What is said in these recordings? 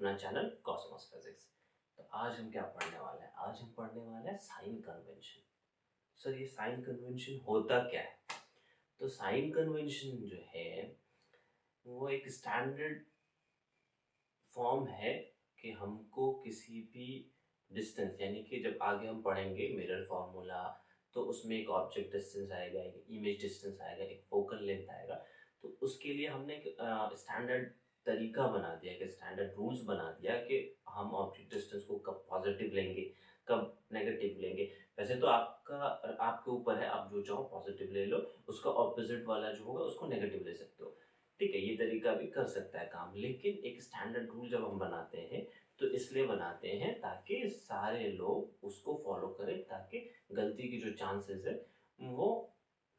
अपना channel Cosmos physics. तो आज हम क्या पढ़ने वाले हैं? आज हम पढ़ने वाले हैं साइन कन्वेंशन। सर ये साइन कन्वेंशन होता क्या है? तो साइन कन्वेंशन जो है वो एक स्टैंडर्ड फॉर्म है कि हमको किसी भी डिस्टेंस, यानी कि जब आगे हम पढ़ेंगे मिरर फार्मूला, तो उसमें एक ऑब्जेक्ट डिस्टेंस आएगा, एक इमेज डिस्टेंस आएगा, एक फोकल लेंथ आएगा। तो उसके लिए हमने एक स्टैंडर्ड तरीका बना दिया, एक स्टैंडर्ड रूल्स बना दिया कि हम ऑब्जेक्ट डिस्टेंस को कब पॉजिटिव लेंगे, कब नेगेटिव लेंगे। वैसे तो आपके ऊपर है, आप जो चाहो पॉजिटिव ले लो, उसका ऑपोजिट वाला जो होगा उसको नेगेटिव ले सकते हो। ठीक है, ये तरीका भी कर सकता है काम, लेकिन एक स्टैंडर्ड रूल जब हम बनाते हैं तो इसलिए बनाते हैं ताकि सारे लोग उसको फॉलो करें, ताकि गलती की जो चांसेस है वो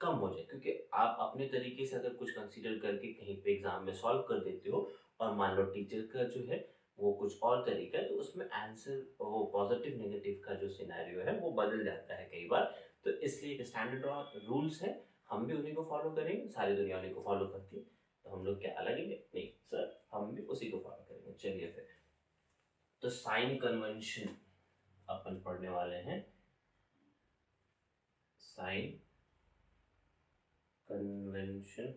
कम हो जाए। क्योंकि आप अपने तरीके से अगर कुछ कंसीडर करके कहीं पे एग्जाम में सॉल्व कर देते हो और मान लो टीचर का जो है वो कुछ और तरीका है, तो उसमें आंसर वो पॉजिटिव नेगेटिव का जो सिनेरियो है वो बदल जाता है कई बार। तो इसलिए एक स्टैंडर्ड रूल्स है, हम भी उन्हीं को फॉलो करेंगे, सारी दुनिया उन्हीं को फॉलो करती है। तो हम लोग क्या अलग हैं? नहीं सर, हम भी उसी को फॉलो करेंगे। चलिए फिर, तो साइन कन्वेंशन अपन पढ़ने वाले हैं। Sign convention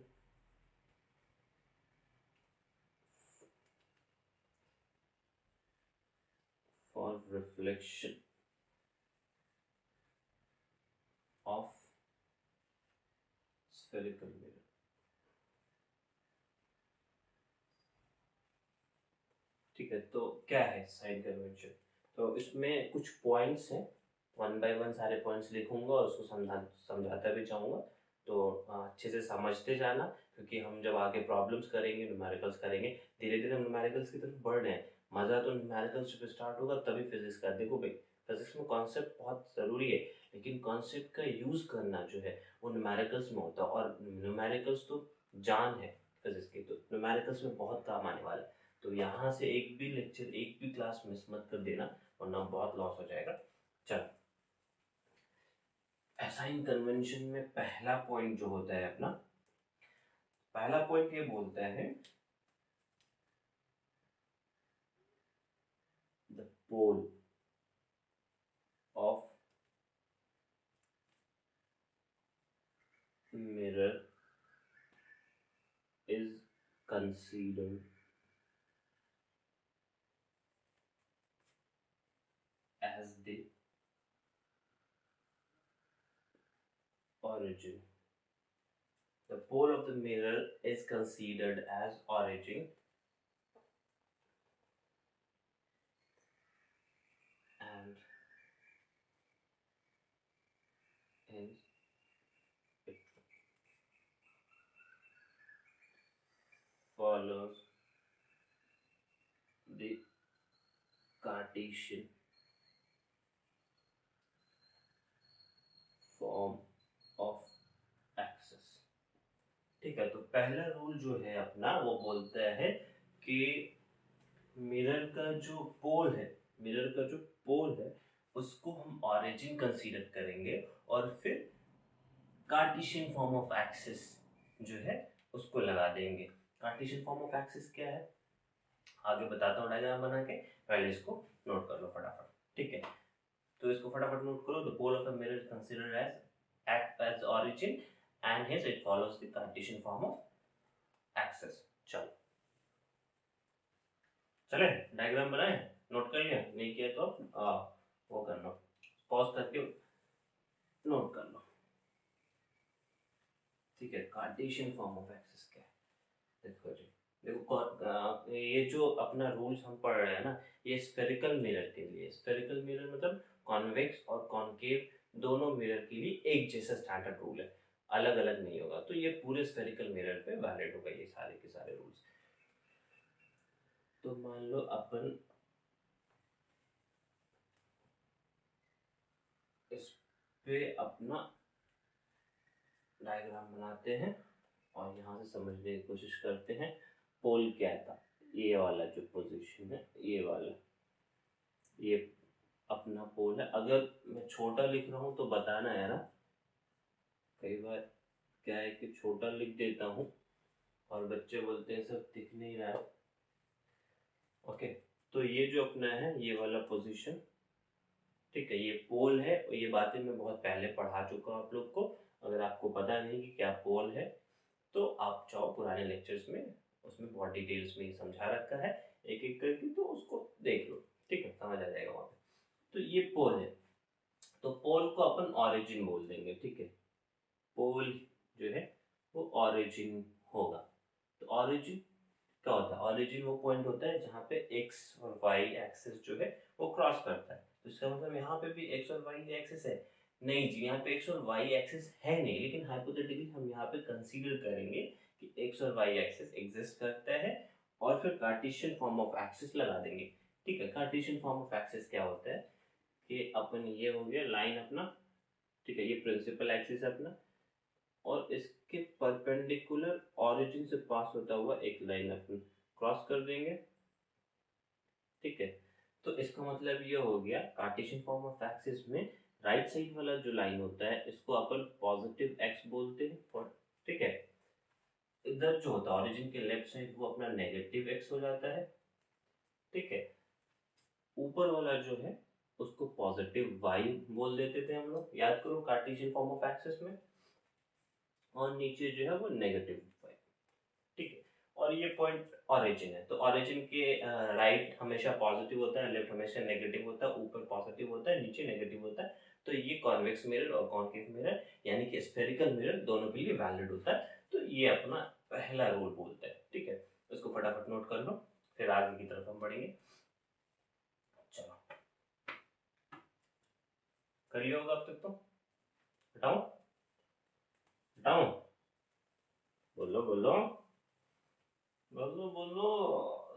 for reflection of spherical mirror. ठीक है, तो क्या है साइन कन्वेंशन? तो इसमें कुछ पॉइंट्स हैं, वन बाय वन सारे पॉइंट्स लिखूंगा और उसको समझाता भी जाऊंगा। तो अच्छे से समझते जाना, क्योंकि हम जब आगे प्रॉब्लम्स करेंगे, न्यूमेरिकल्स करेंगे, धीरे धीरे हम न्यूमेरिकल्स की तरफ बढ़ रहे हैं। मज़ा तो न्यूमेरिकल्स जब स्टार्ट होगा तभी फिजिक्स का। देखो भाई, फिजिक्स में कॉन्सेप्ट बहुत ज़रूरी है, लेकिन कॉन्सेप्ट का यूज़ करना जो है वो न्यूमेरिकल्स में होता है, और न्यूमेरिकल्स तो जान है फिजिक्स की, तो न्यूमेरिकल्स में बहुत काम आने वाला है। तो यहाँ से एक भी लेक्चर, एक भी क्लास मिस मत कर देना, वरना बहुत लॉस हो जाएगा। चलो, साइन कन्वेंशन में पहला पॉइंट जो होता है अपना, पहला पॉइंट ये बोलता है the pole of mirror is considered as the origin. The pole of the mirror is considered as origin and hence it follows the Cartesian form of axis। ठीक है, तो पहला रूल जो है अपना वो बोलता है कि मिरर का जो पोल है, मिरर का जो पोल है उसको हम ऑरिजिन कंसीडर करेंगे, और फिर कार्टेशियन फॉर्म ऑफ एक्सिस जो है उसको लगा देंगे। कार्टेशियन फॉर्म ऑफ एक्सिस क्या है आगे बताता हूँ डायग्राम बना के, पहले इसको नोट कर लो फटाफट। ठीक है, तो इसको फटाफट नोट करो। The pole of a mirror is considered as act as origin and hence it follows the Cartesian form of axis. चलो चले, डायग्राम बनाए, नोट कर लिया? नहीं किया तो वो कर लो, पॉज करके नोट कर लो। ठीक है, कार्टेशियन फॉर्म ऑफ एक्सिस क्या है? देखो जी, देखो ये जो अपना रूल्स हम पढ़ रहे हैं ना, ये स्फेरिकल मिरर के लिए। स्फेरिकल मिरर मतलब कॉन्वेक्स और कॉन्केव दोनों मिरर के लिए एक जैसा स्टैंडर्ड रूल है, अलग अलग नहीं होगा। तो ये पूरे स्फेरिकल मिरर पे वैलिड होगा ये सारे के सारे रूल्स। तो मान लो अपन इस पे अपना डायग्राम बनाते हैं और यहाँ से समझने की कोशिश करते हैं। पोल क्या था? ये वाला जो पोजीशन है, ये वाला, ये अपना पोल है। अगर मैं छोटा लिख रहा हूँ तो बताना है ना, कई बार क्या है कि छोटा लिख देता हूँ और बच्चे बोलते हैं सब दिख नहीं रहा है। ओके, तो ये जो अपना है ये वाला पोजीशन, ठीक है, ये पोल है और ये बातें मैं बहुत पहले पढ़ा चुका हूँ आप लोग को। अगर आपको पता नहीं कि क्या पोल है तो आप जाओ पुराने लेक्चर्स में, उसमें बहुत डिटेल्स में ये समझा रखा है एक एक करके, तो उसको देख लो, ठीक है, समझ आ जाएगा वहाँ पे। तो ये पोल है, तो पोल को अपन ऑरिजिन बोल देंगे, ठीक है। पोल जो है वो ऑरिजिन होगा। तो ऑरिजिन क्या होता है? ऑरिजिन वो पॉइंट होता है जहाँ पे एक्स और वाई एक्सिस जो है वो क्रॉस करता है। तो इसका मतलब यहाँ पे भी एक्स और वाई एक्सिस है? नहीं जी, यहाँ पे एक्स और वाई एक्सिस है नहीं, लेकिन हाइपोथेटिकली हम यहाँ पे कंसीडर करेंगे कि एक्स और वाई एक्सिस एग्जिस्ट करता है और फिर कार्टेशियन फॉर्म ऑफ एक्सिस लगा देंगे, ठीक है। कार्टेशियन फॉर्म ऑफ एक्सिस क्या होता है कि अपन ये हो गया लाइन अपना, ठीक है, ये प्रिंसिपल एक्सिस है अपना और इसके परपेंडिकुलर ऑरिजिन से पास होता हुआ एक लाइन अपन क्रॉस कर देंगे, ठीक है। तो इसका मतलब ये हो गया कार्टेशियन फॉर्म ऑफ एक्सिस में राइट साइड वाला जो लाइन होता है इसको अपन पॉजिटिव एक्स बोलते हैं, ठीक है। इधर जो होता है ऑरिजिन के लेफ्ट साइड वो अपना नेगेटिव एक्स हो जाता है, ठीक है। ऊपर वाला जो है उसको पॉजिटिव वाई बोल देते थे हम लोग, याद करो कार्टेशियन फॉर्म ऑफ एक्सिस में, और नीचे जो है वो नेगेटिव वाई, ठीक है। और ये पॉइंट ऑरिजिन है, तो ऑरिजिन के राइट हमेशा पॉजिटिव होता है, लेफ्ट हमेशा नेगेटिव होता है, ऊपर पॉजिटिव होता है, नीचे नेगेटिव होता है। तो ये कॉन्वेक्स मिरर और कॉन्केव मिरर यानी कि स्फेरिकल मिरर दोनों के लिए वैलिड होता है। तो ये अपना पहला रूल बोलता है, ठीक है। इसको फटाफट नोट कर लो, फिर आगे की तरफ हम बढ़ेंगे। चलो कर लिया होगा अब तक तो। हटाऊं हटाऊं? बोलो बोलो बोलो बोलो,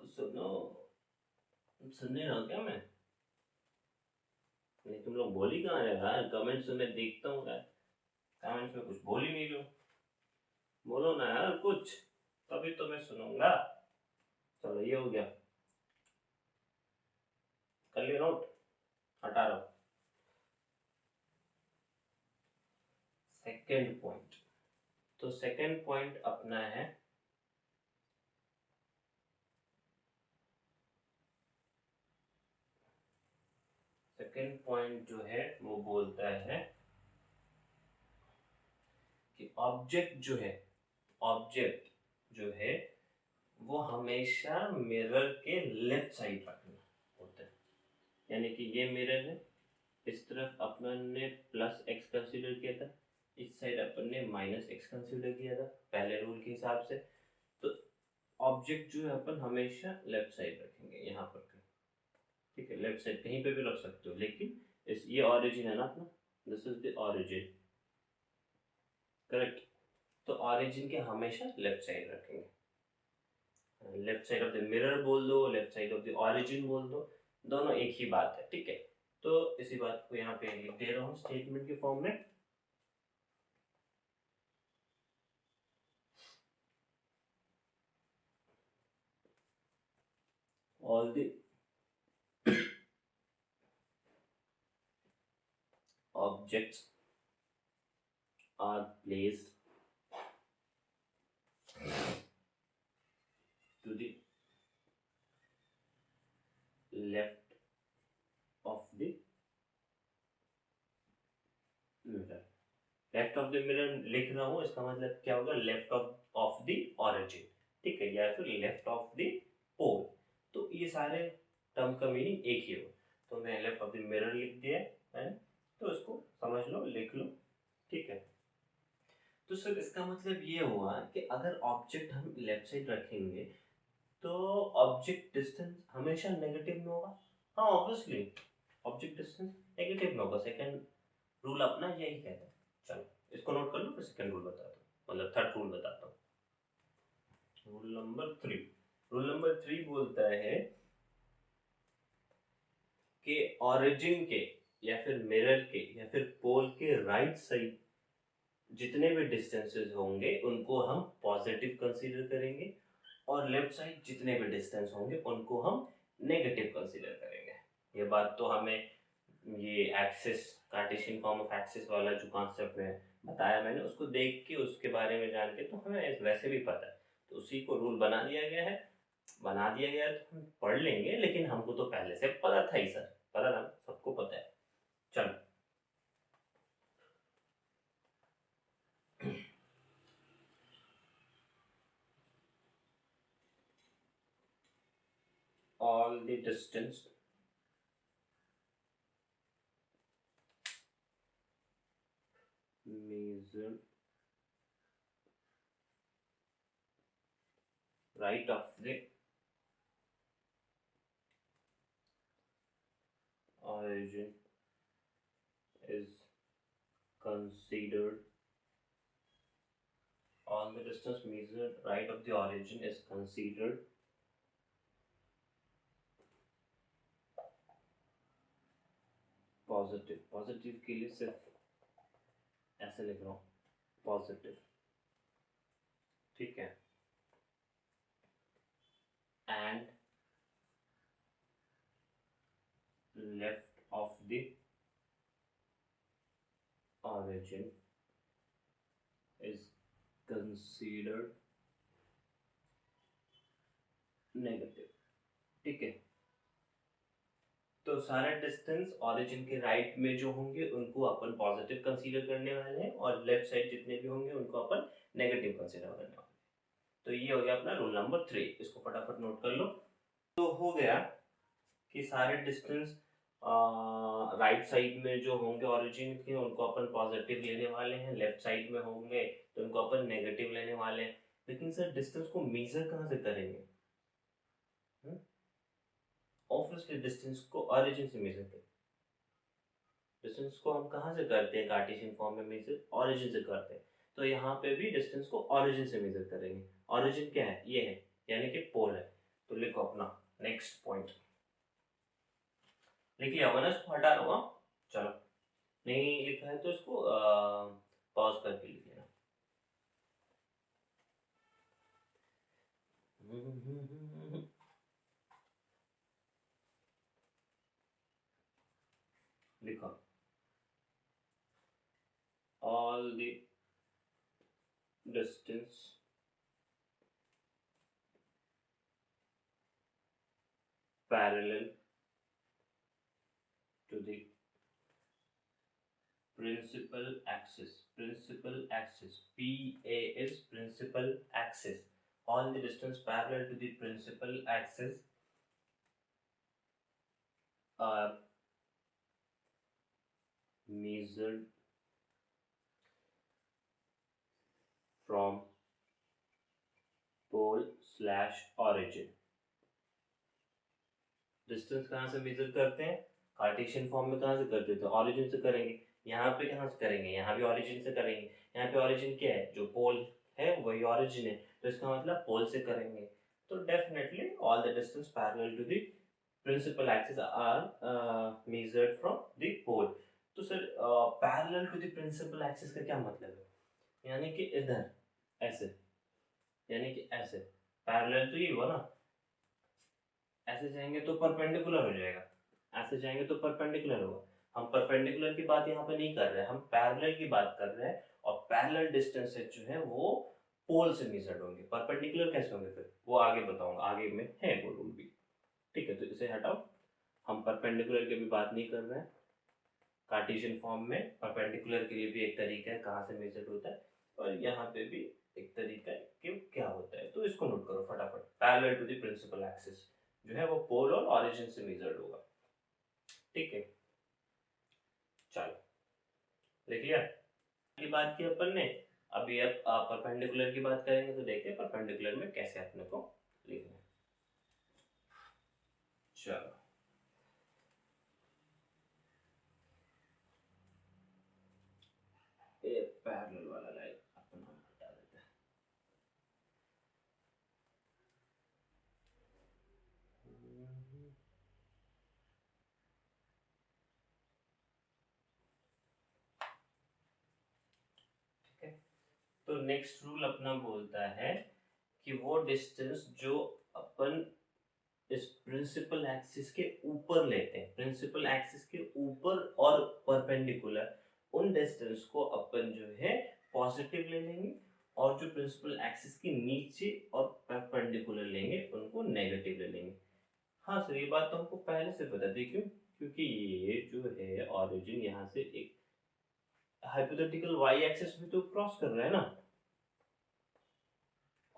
सुनो, सुनने रहो क्या मैं? नहीं तुम लोग बोल ही कहाँ रहे यार? कमेंट्स में मैं देखता हूँ यार, कमेंट्स में कुछ बोल ही नहीं रहे हो। बोलो ना यार कुछ, तभी तो मैं सुनूंगा। चलो ये हो गया, कर लिया नोट, हटा रहा हूँ। सेकेंड पॉइंट, तो सेकेंड पॉइंट अपना है सेकेंड पॉइंट जो है वो बोलता है कि ऑब्जेक्ट जो है वो हमेशा मिरर के लेफ्ट साइड रखना होता है। यानी कि ये मिरर है, इस तरफ अपन ने प्लस एक्स कंसीडर किया था, इस साइड अपन ने माइनस एक्स कंसीडर किया था पहले रूल के हिसाब से। तो ऑब्जेक्ट जो है अपन हमेशा लेफ्ट साइड रखेंगे यहाँ पर, ठीक है। लेफ्ट साइड कहीं पे भी रख सकते हो, लेकिन इस ये ऑरिजिन है ना अपना, this is the origin, correct. तो ऑरिजिन के हमेशा लेफ्ट साइड रखेंगे, left side of the mirror बोल दो, left side of the origin बोल दो, दोनों एक ही बात है, ठीक है। तो इसी बात को यहाँ पे लिख दे रहा हूँ स्टेटमेंट के फॉर्म में। all the objects are placed to the left of the mirror। Left of the mirror लिख रहा हूँ, इसका मतलब क्या होगा? लेफ्ट ऑफ द ऑरिजिन, ठीक है, या फिर लेफ्ट ऑफ द पोल। तो ये सारे टर्म का मीनिंग एक ही हो, तो मैं लेफ्ट ऑफ द मिरर लिख दिया है, तो इसको समझ लो, लिख लो, ठीक है। तो सर इसका मतलब ये हुआ कि अगर ऑब्जेक्ट हम लेफ्ट साइड रखेंगे तो ऑब्जेक्ट डिस्टेंस हमेशा नेगेटिव में होगा। हाँ ऑब्वियसली ऑब्जेक्ट डिस्टेंस नेगेटिव में होगा, सेकंड रूल अपना यही कहता है। चलो इसको नोट कर लो, फिर सेकंड रूल बताता हूँ, मतलब थर्ड रूल बताता हूँ। रूल नंबर 3 बोलता है कि ऑरिजिन के या फिर मिरर के या फिर पोल के राइट साइड जितने भी डिस्टेंसेस होंगे उनको हम पॉजिटिव कंसीडर करेंगे, और लेफ्ट साइड जितने भी डिस्टेंस होंगे उनको हम नेगेटिव कंसीडर करेंगे। ये बात तो हमें ये axis Cartesian form of axis वाला जो कॉन्सेप्ट में बताया मैंने, उसको देख के उसके बारे में जान के तो हमें वैसे भी पता है, तो उसी को रूल बना दिया गया है। बना दिया गया तो हम पढ़ लेंगे, लेकिन हमको तो पहले से पता था ही सर, पता था, सबको पता है। चलो all the distance measured right of the origin is considered, all the distance measured right of the origin is considered positive. Positive के लिए सिर्फ ऐसे लिख रहा हूँ, पॉजिटिव, ठीक है। And left of the origin is considered negative, ठीक है। तो सारे डिस्टेंस ओरिजिन के राइट में जो होंगे उनको अपन पॉजिटिव कंसीडर करने वाले हैं, और लेफ्ट साइड जितने भी होंगे उनको अपन नेगेटिव कंसीडर करने वाले हैं। तो ये हो गया अपना रूल नंबर 3, इसको फटाफट नोट कर लो। तो हो गया कि सारे डिस्टेंस राइट साइड में जो होंगे ओरिजिन के उनको अपन पॉजिटिव लेने वाले हैं, लेफ्ट साइड में होंगे तो उनको अपन नेगेटिव लेने वाले हैं। लेकिन सर डिस्टेंस को मेजर कहाँ से करेंगे? ऑब्वियसली डिस्टेंस को ओरिजिन से मेजर करें। डिस्टेंस को हम कहाँ से करते हैं कार्टेशियन फॉर्म में मेजर? ओरिजिन से करते हैं। तो यहाँ पे भी डिस्टेंस को ओरिजिन से मेजर करेंगे। ओरिजिन क्या है? ये है, यानी कि पोल है। तो लिखो अपना नेक्स्ट पॉइंट, लिख लिया होगा ना, इसको हटा लो। चलो नहीं लिखा है तो इसको पॉज करके लिख लेना। लिखो all the distance parallel to the principal axis. Principal axis, PA is principal axis. All the distance parallel to the principal axis are measured from pole/origin. Distance कहाँ से मेजर करते हैं? कार्टेशियन फॉर्म में कहाँ से करते थे? ओरिजिन से करेंगे। यहाँ पे कहाँ से करेंगे? यहाँ भी ओरिजिन से करेंगे। यहाँ पे ओरिजिन क्या है? जो पोल है वही ओरिजिन है, तो इसका मतलब पोल से करेंगे। तो definitely all the distance parallel to the principal axis are measured from the pole. तो sir parallel to the principal axis का क्या मतलब है? यानी कि इधर ऐसे, यानी कि ऐसे पैरेलल तो ये हुआ ना, ऐसे जाएंगे तो परपेंडिकुलर हो जाएगा, ऐसे जाएंगे तो परपेंडिकुलर होगा। हम परपेंडिकुलर की बात यहाँ पे नहीं कर रहे हैं, हम पैरेलल की बात कर रहे हैं। और पैरेलल डिस्टेंसेज जो है वो पोल से मेजर्ड होंगे। परपेंडिकुलर कैसे होंगे फिर वो आगे बताऊंगा, आगे में है वो रूल भी, ठीक है। तो इसे हटाओ, हम परपेंडिकुलर की भी बात नहीं कर रहे हैं। कार्टेशियन फॉर्म में परपेंडिकुलर के लिए भी एक तरीका है कहाँ से मेजर होता है, और यहाँ पे भी एक तरीका है कि क्या होता है। तो इसको नोट करो फटाफट। Parallel to the principal axis जो है वो पोल और ओरिजिन से मेजर्ड होगा, ठीक है। चलो देख लिया की बात की अपन ने। अभी अब परपेंडिकुलर की बात करेंगे, तो देखते हैं परपेंडिकुलर में कैसे अपने को लिखना है। चलो ये पैरेलल वाला लाइन अपन हम हटा देते हैं। ठीक है, तो नेक्स्ट रूल अपना बोलता है कि वो डिस्टेंस जो अपन इस प्रिंसिपल एक्सिस के ऊपर लेते हैं, प्रिंसिपल एक्सिस के ऊपर और परपेंडिकुलर, उन डिस्टेंस को अपन जो है पॉजिटिव ले लेंगे, और जो प्रिंसिपल एक्सिस के नीचे और परपेंडिकुलर लेंगे उनको नेगेटिव ले लेंगे। हाँ सर, ये बात तो हमको पहले से पता थी। क्यों? क्योंकि ये जो है ऑरिजिन यहाँ से एक हाइपोथेटिकल वाई एक्सिस भी तो क्रॉस कर रहा है ना,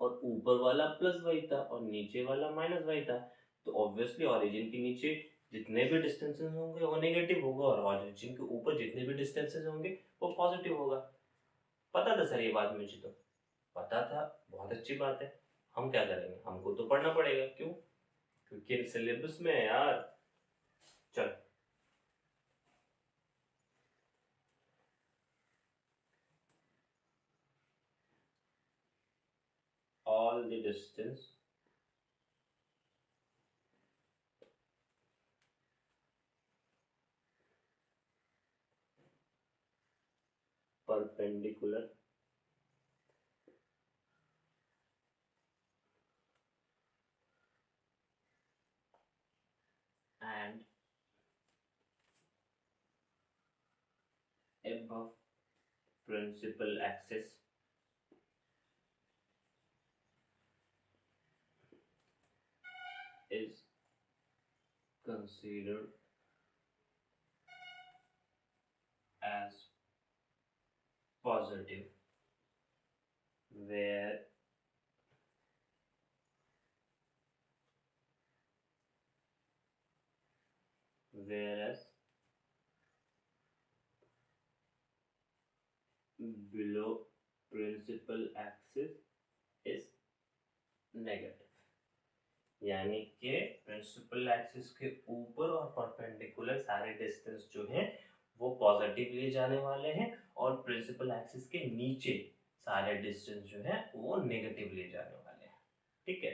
और ऊपर वाला प्लस वाई था और नीचे वाला माइनस वाई था, तो ऑब्वियसली ऑरिजिन के नीचे जितने भी डिस्टेंसेस होंगे वो नेगेटिव होगा और ऑरिजिन के ऊपर जितने भी डिस्टेंसेस होंगे वो पॉजिटिव होगा। पता था सर ये बात, मुझे तो पता था। बहुत अच्छी बात है। हम क्या करेंगे, हमको तो पढ़ना पड़ेगा। क्यों? क्योंकि सिलेबस में है यार। चल, all the distance perpendicular and above principal axis is considered as positive, where whereas below principal axis is negative। यानी कि प्रिंसिपल एक्सिस के ऊपर और परपेंडिकुलर सारे डिस्टेंस जो हैं वो पॉजिटिव लिए जाने वाले हैं और प्रिंसिपल एक्सिस के नीचे सारे डिस्टेंस जो है वो नेगेटिव लिए जाने वाले हैं। ठीक है,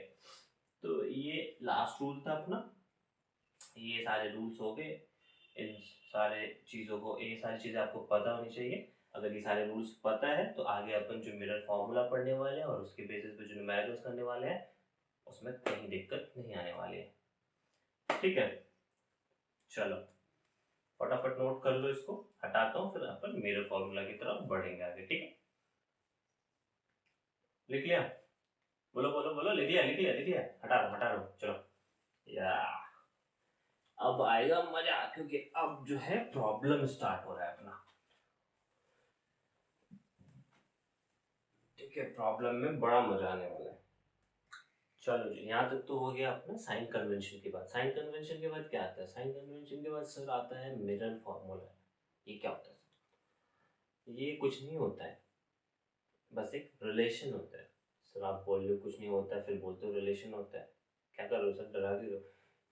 तो ये लास्ट रूल था अपना। ये सारे रूल्स हो गए। इन सारे चीज़ों को, ये सारी चीज़ें आपको पता होनी चाहिए। अगर ये सारे रूल्स पता है तो आगे अपन जो मिरर फॉर्मूला पढ़ने वाले हैं और उसके बेसिस पे जो न्यूमेरिकल्स करने वाले हैं उसमें कहीं दिक्कत नहीं आने वाली है। ठीक है, चलो फटाफट नोट कर लो इसको, हटाता हूँ, फिर अपन मिरर फॉर्मूला की तरफ बढ़ेंगे आगे। ठीक है, लिख लिया? बोलो बोलो बोलो, लिख लिया लिख लिया लिख लिया? हटा लो चलो। या अब आएगा मजा, क्योंकि अब जो है प्रॉब्लम स्टार्ट हो रहा है अपना। ठीक है, प्रॉब्लम में बड़ा मजा आने वाला है। चलो जी, यहाँ तक तो हो गया अपना साइन कन्वेंशन के बाद। साइन कन्वेंशन के बाद क्या आता है? साइन कन्वेंशन के बाद सर आता है मिरर फॉर्मूला। ये क्या होता है सर? ये कुछ नहीं होता है, बस एक रिलेशन होता है। सर आप बोल रहे हो कुछ नहीं होता है, फिर बोलते हो रिलेशन होता है। क्या कर रहे हो सर, डरा रहे हो?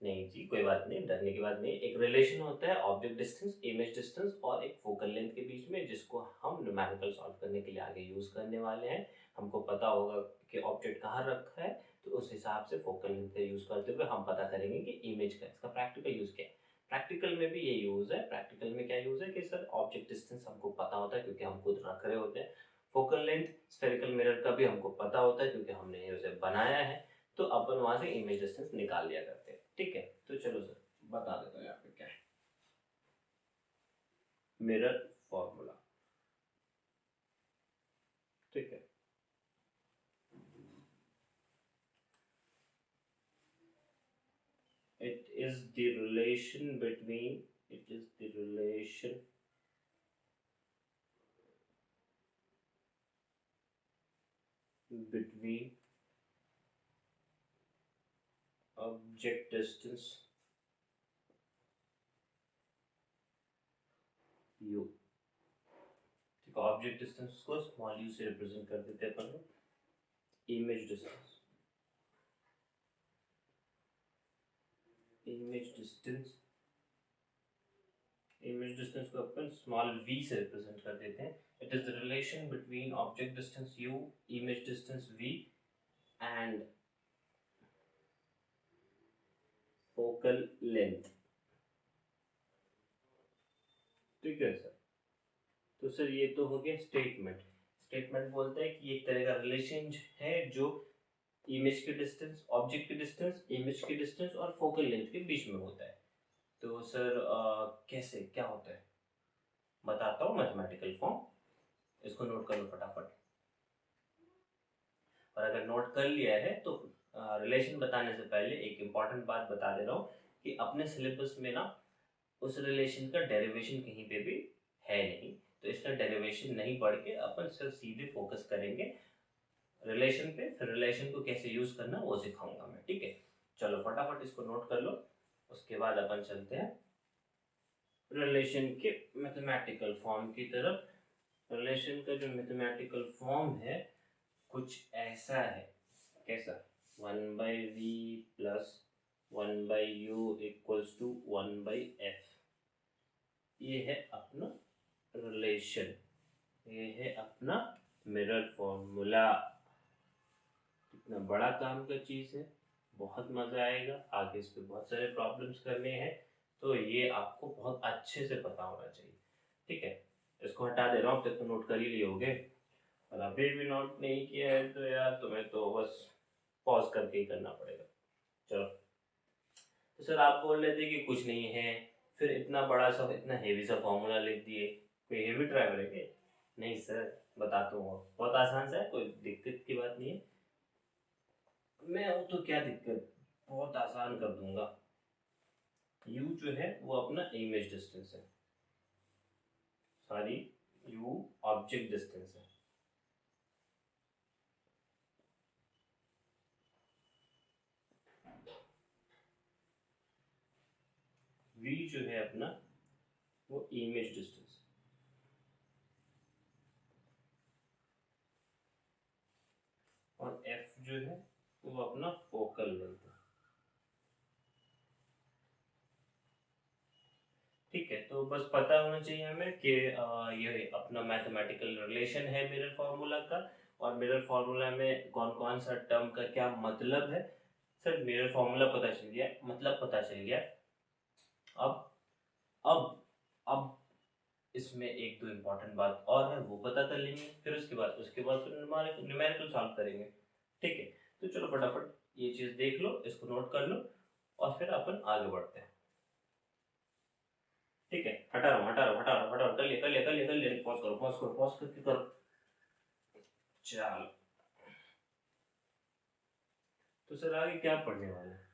नहीं जी, कोई बात नहीं, डरने की बात नहीं। एक रिलेशन होता है ऑब्जेक्ट डिस्टेंस, इमेज डिस्टेंस और एक फोकल लेंथ के बीच में, जिसको हम न्यूमेरिकल सॉल्व करने के लिए आगे यूज करने वाले हैं। हमको पता होगा कि ऑब्जेक्ट कहाँ रखा है, तो उस हिसाब से फोकल लेंथ का यूज करते हुए हम पता करेंगे कि इमेज का इसका प्रैक्टिकल यूज क्या है। प्रैक्टिकल में भी ये यूज है। प्रैक्टिकल में क्या यूज है कि सर ऑब्जेक्ट डिस्टेंस हमको पता होता है क्योंकि हम खुद रख रहे होते हैं। फोकल लेंथ स्फेरिकल मिरर का भी हमको पता होता है क्योंकि हमने उसे बनाया है। तो अपन वहां से इमेज डिस्टेंस निकाल लिया करते हैं। ठीक है, तो चलो सर बता देता हूँ यहाँ पे क्या है मिरर फॉर्मूला। ठीक है, it is the relation between it is the relation between object distance u। ठीक है, ऑब्जेक्ट डिस्टेंस को स्मॉल यू से रिप्रेजेंट कर देते हैं अपन लोग। Image distance, image distance image distance को अपन स्मॉल v से रिप्रेजेंट कर देते हैं। It is the relation between object distance u, image distance v and focal length. ठीक है सर, तो सर ये तो हो गया स्टेटमेंट। स्टेटमेंट बोलता है कि एक तरह का रिलेशन है जो इमेज के डिस्टेंस, ऑब्जेक्ट के डिस्टेंस, इमेज के डिस्टेंस और फोकल लेंथ के बीच में होता है। तो सर कैसे क्या होता है बताता हूँ, मैथमेटिकल फॉर्म। इसको नोट कर लो फटाफट। और अगर नोट कर लिया है तो रिलेशन बताने से पहले एक इम्पॉर्टेंट बात बता दे रहा हूँ कि अपने सिलेबस में ना उस रिलेशन का डेरिवेशन कहीं पे भी है नहीं, तो इसका डेरिवेशन नहीं पढ़ के अपन सिर्फ सीधे फोकस करेंगे रिलेशन पे, फिर रिलेशन को कैसे यूज करना वो सिखाऊंगा मैं, ठीक है। चलो फटाफट इसको नोट कर लो, उसके बाद अपन चलते हैं रिलेशन के मैथमेटिकल फॉर्म की तरफ। रिलेशन का जो मैथमेटिकल फॉर्म है कुछ ऐसा है, कैसा, 1/v plus 1/u equals to 1/f। ये है अपना रिलेशन, ये है अपना मिरर फॉर्मूला। इतना बड़ा काम का चीज है, बहुत मजा आएगा, आगे इस पे बहुत सारे प्रॉब्लम्स करने हैं, तो ये आपको बहुत अच्छे से पता होना चाहिए, ठीक है। इसको हटा दे रहा हूँ, अब तक तो नोट कर ही लिए होगे, और अभी भी नोट नहीं किया है तो यार तुम्हें तो बस पॉज करके ही करना पड़ेगा। चलो, तो सर आप बोल रहे थे कि कुछ नहीं है, फिर इतना बड़ा सा इतना हेवी सा फॉर्मूला लिख दिए, कोई हेवी ट्रैवल है क्या? नहीं सर, बताता हूँ, बहुत आसान सा है, कोई दिक्कत की बात नहीं है। मैं हूँ तो क्या दिक्कत, बहुत आसान कर दूंगा। u जो है वो अपना इमेज डिस्टेंस है, सॉरी u ऑब्जेक्ट डिस्टेंस है। v जो है अपना वो इमेज डिस्टेंस, और f जो है वो अपना फोकल लेंथ है, ठीक है। तो बस पता होना चाहिए हमें कि ये अपना मैथमेटिकल रिलेशन है मिरर फार्मूला का, और मिरर फार्मूला में कौन कौन सा टर्म का क्या मतलब है। सर मिरर फार्मूला पता चल गया, मतलब पता चल गया। अब अब अब इसमें एक दो इम्पोर्टेंट बात और है, वो पता कर लेंगे, फिर उसके बाद फिर न्यूमेरिकल सॉल्व करेंगे, ठीक है। तो चलो फटाफट ये चीज देख लो, इसको नोट कर लो, और फिर अपन आगे बढ़ते हैं, ठीक है। हटा रहा हूँ, कर लिया, पॉज करके करो। चलो, तो सर आगे क्या पढ़ने वाले हैं?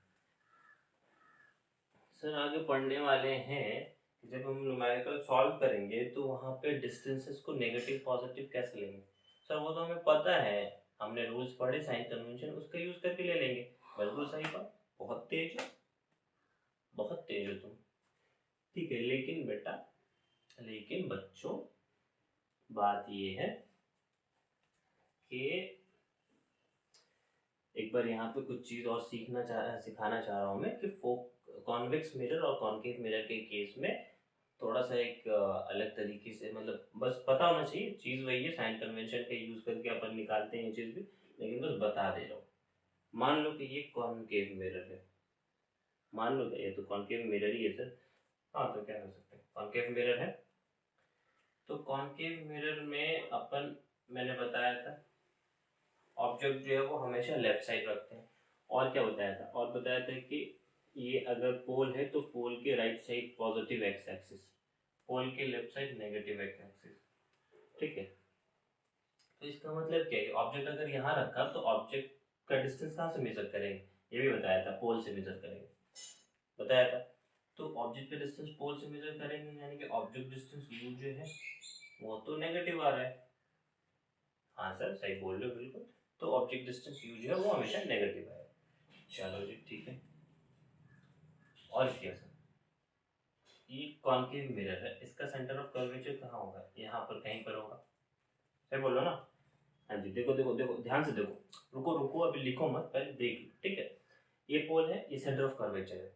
सर आगे पढ़ने वाले हैं कि जब हम न्यूमेरिकल सॉल्व करेंगे तो वहाँ पे डिस्टेंसेस को नेगेटिव पॉजिटिव कैसे लेंगे। सर वो तो हमें पता है, हमने रूल्स पढ़े साइन कन्वेंशन, उसका यूज करके ले लेंगे। बिल्कुल सही बात, बहुत तेज हो, बहुत तेज हो तुम, ठीक है। लेकिन बेटा, लेकिन बच्चों, बात ये है कि एक बार यहाँ पे कुछ चीज और सिखाना चाह रहा हूँ मैं कि कॉन्वेक्स मिरर और कॉन्केव मिरर के केस में थोड़ा सा एक अलग तरीके से, मतलब बस पता होना चाहिए, चीज वही है, साइन कन्वेंशन का यूज करके अपन निकालते हैं ये चीज भी, लेकिन बस बता दे रहा हूँ। मान लो कि ये कॉन्केव मिरर है, मान लो कि ये तो कॉन्केव मिरर ही है सर, हाँ तो क्या कर सकते हैं, कॉन्केव मिरर है। तो कॉन्केव मिरर में अपन, मैंने बताया था ऑब्जेक्ट जो है वो हमेशा लेफ्ट साइड रखते हैं, और क्या बताया था, और बताया था कि ये अगर पोल है तो पोल के right side positive X axis, pole के left side negative X axis, ठीक है। तो इसका मतलब क्या है, ऑब्जेक्ट अगर यहाँ रखा तो ऑब्जेक्ट का डिस्टेंस कहाँ से मेजर करेंगे, ये भी बताया था, पोल से मेजर करेंगे, बताया था। तो ऑब्जेक्ट का डिस्टेंस पोल से मेजर करेंगे, यानी कि ऑब्जेक्ट डिस्टेंस u जो है वो तो नेगेटिव आ रहा है, हाँ सर सही बोल रहे हो बिल्कुल। तो ऑब्जेक्ट डिस्टेंस u जो है वो हमेशा नेगेटिव है। चलो जी ठीक है, और क्या सर, ये कॉन्केव मिरर है, इसका सेंटर ऑफ कर्वेचर कहाँ होगा, यहाँ पर कहीं पर होगा, सही बोलो ना। हाँ जी, देखो देखो देखो ध्यान से देखो, रुको रुको अभी लिखो मत, पहले देख लो, ठीक है। ये पोल है, ये सेंटर ऑफ कर्वेचर है,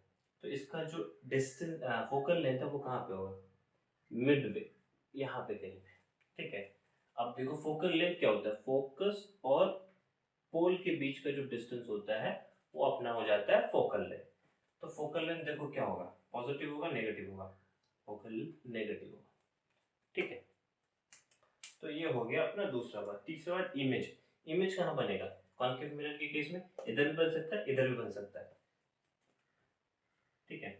तो इसका जो डिस्टेंस फोकल लेंथ है वो कहाँ पे होगा, मिड वे, यहाँ पे कहीं पे, ठीक है। अब देखो फोकल लेंथ क्या होता है, फोकस और पोल के बीच का जो डिस्टेंस होता है वो अपना हो जाता है फोकल लेंथ। तो फोकल लेंथ देखो क्या होगा, पॉजिटिव होगा नेगेटिव होगा, फोकल लेंथ नेगेटिव होगा, ठीक है। तो ये हो गया अपना दूसरा बात। तीसरा बात, इमेज, इमेज कहाँ बनेगा, कॉन्केव मिरर के केस में इधर भी बन सकता है, इधर भी बन सकता है, ठीक है।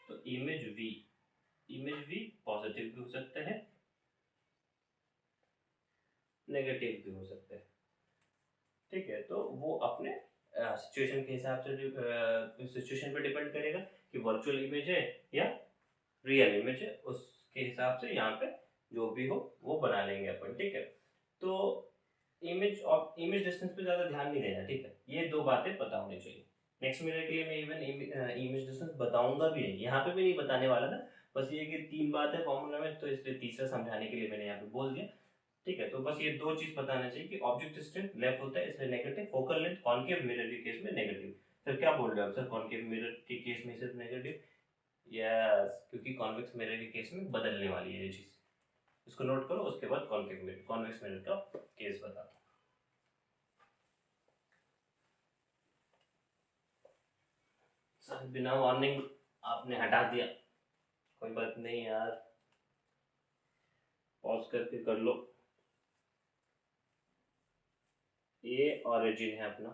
तो इमेज वी पॉजिटिव भी हो सकता है, नेगेटिव भी हो सकता है, ठीक है, तो वो अपने सिचुएशन के हिसाब से सिचुएशन पे डिपेंड करेगा कि वर्चुअल इमेज है या रियल इमेज है, उसके हिसाब से यहाँ पे जो भी हो वो बना लेंगे अपन। ठीक है, तो इमेज और इमेज डिस्टेंस पे ज़्यादा ध्यान नहीं देना। ठीक है, ये दो बातें पता होनी चाहिए। नेक्स्ट मिरर के लिए मैं इवन इमेज डिस्टेंस बताऊंगा भी नहीं, यहाँ पे भी नहीं बताने वाला था, बस ये कि 3 बात है फॉर्मूला में, तो इसलिए तीसरा समझाने के लिए मैंने यहाँ पे बोल दिया। ठीक है, तो बस ये दो चीज बताना चाहिए कि ऑब्जेक्ट डिस्टेंस लेफ्ट होता है इसलिए negative, focal length concave mirror के केस में नेगेटिव। सर क्या बोल रहे हो आप सर, कॉनकेव मिरर के केस में सिर्फ नेगेटिव? यस, क्योंकि कॉन्वेक्स मिरर के केस में बदलने वाली है ये चीज, इसको नोट करो, उसके बाद कॉनकेव मिरर कॉन्वेक्स मिरर का केस बताता हूं। सर बिना वार्निंग आपने हटा दिया, कोई बात नहीं यार, पॉज करके कर लो। ये ऑरिजिन है अपना,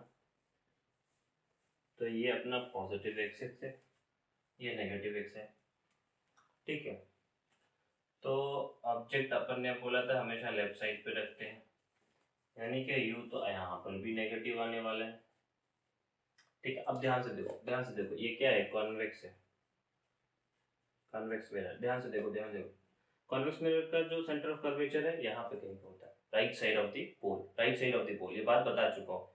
तो ये अपना पॉजिटिव एक्सिस है, ये नेगेटिव एक्सिस है। ठीक है, तो ऑब्जेक्ट अपन ने बोला था हमेशा लेफ्ट साइड पे रखते हैं, यानी कि यू तो यहाँ पर भी नेगेटिव आने वाला है। ठीक है, अब ध्यान से देखो, ध्यान से देखो, ये क्या है, कॉन्वेक्स है, कॉन्वेक्स मिरर। ध्यान से देखो, ध्यान से देखो, कॉन्वेक्स मिरर का जो सेंटर ऑफ कर्वेचर है यहाँ पे कहीं पे होता है, right side of the pole, right side of the pole. ये बात बता चुका हूँ,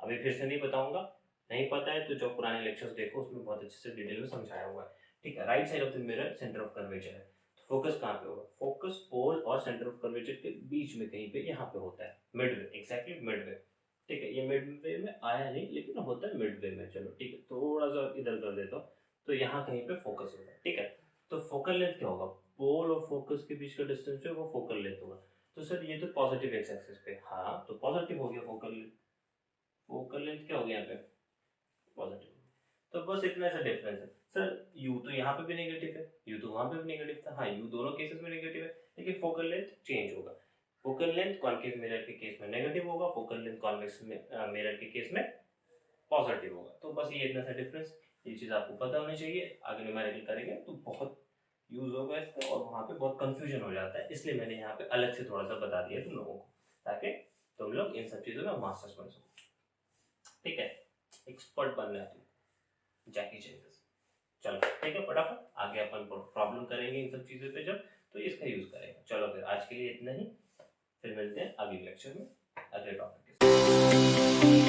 अभी फिर से नहीं बताऊंगा, नहीं पता है तो जो पुराने लेक्चर्स देखो उसमें बहुत अच्छे से डिटेल में समझाया हुआ है। ठीक है, right side of the mirror centre of curvature है, तो फोकस कहाँ पे होगा, फोकस पोल और सेंटर ऑफ कर्वेचर के बीच में कहीं पे यहाँ पे होता है, मिडवे, एक्जैक्टली मिडवे। ठीक है, ये मिडवे में आया नहीं लेकिन होता है मिडवे में। चलो ठीक है, थोड़ा सा इधर कर देता हूँ, तो यहाँ कहीं पे फोकस होगा। ठीक है, तो फोकल लेंथ क्या होगा, पोल और फोकस के बीच का डिस्टेंस जो है वो फोकल लेंथ होगा। तो सर ये तो पॉजिटिव एक्स एक्सिस पे, हाँ तो पॉजिटिव हो गया फोकल लेंथ, फोकल लेंथ क्या हो गया यहाँ पे, पॉजिटिव। तो बस इतना सा डिफरेंस है। सर यू तो यहाँ पे भी नेगेटिव है, यू तो वहाँ पे भी नेगेटिव था, हाँ यू दोनों केसेस में नेगेटिव है, लेकिन फोकल लेंथ चेंज होगा। फोकल लेंथ कॉन्केव मिरर के केस में नेगेटिव होगा, फोकल लेंथ कॉन्वेक्स मिरर के केस में पॉजिटिव होगा। तो बस ये इतना सा डिफरेंस, ये चीज़ आपको पता होनी चाहिए, आगे न्यूमेरिकल करेंगे तो बहुत यूज होगा इसका, और वहाँ पे बहुत कंफ्यूजन हो जाता है, इसलिए मैंने यहाँ पे अलग से थोड़ा सा बता दिया तुम लोगों को, ताकि तुम लोग इन सब चीज़ों में मास्टर्स बन सको। ठीक है, एक्सपर्ट बनना है जैकी चैन। चलो ठीक है, फटाफट आगे अपन प्रॉब्लम करेंगे इन सब चीज़ों पे जब, तो इसका यूज करेंगे। चलो फिर आज के लिए इतना ही, फिर मिलते हैं अगले लेक्चर में अगले टॉपिक के साथ।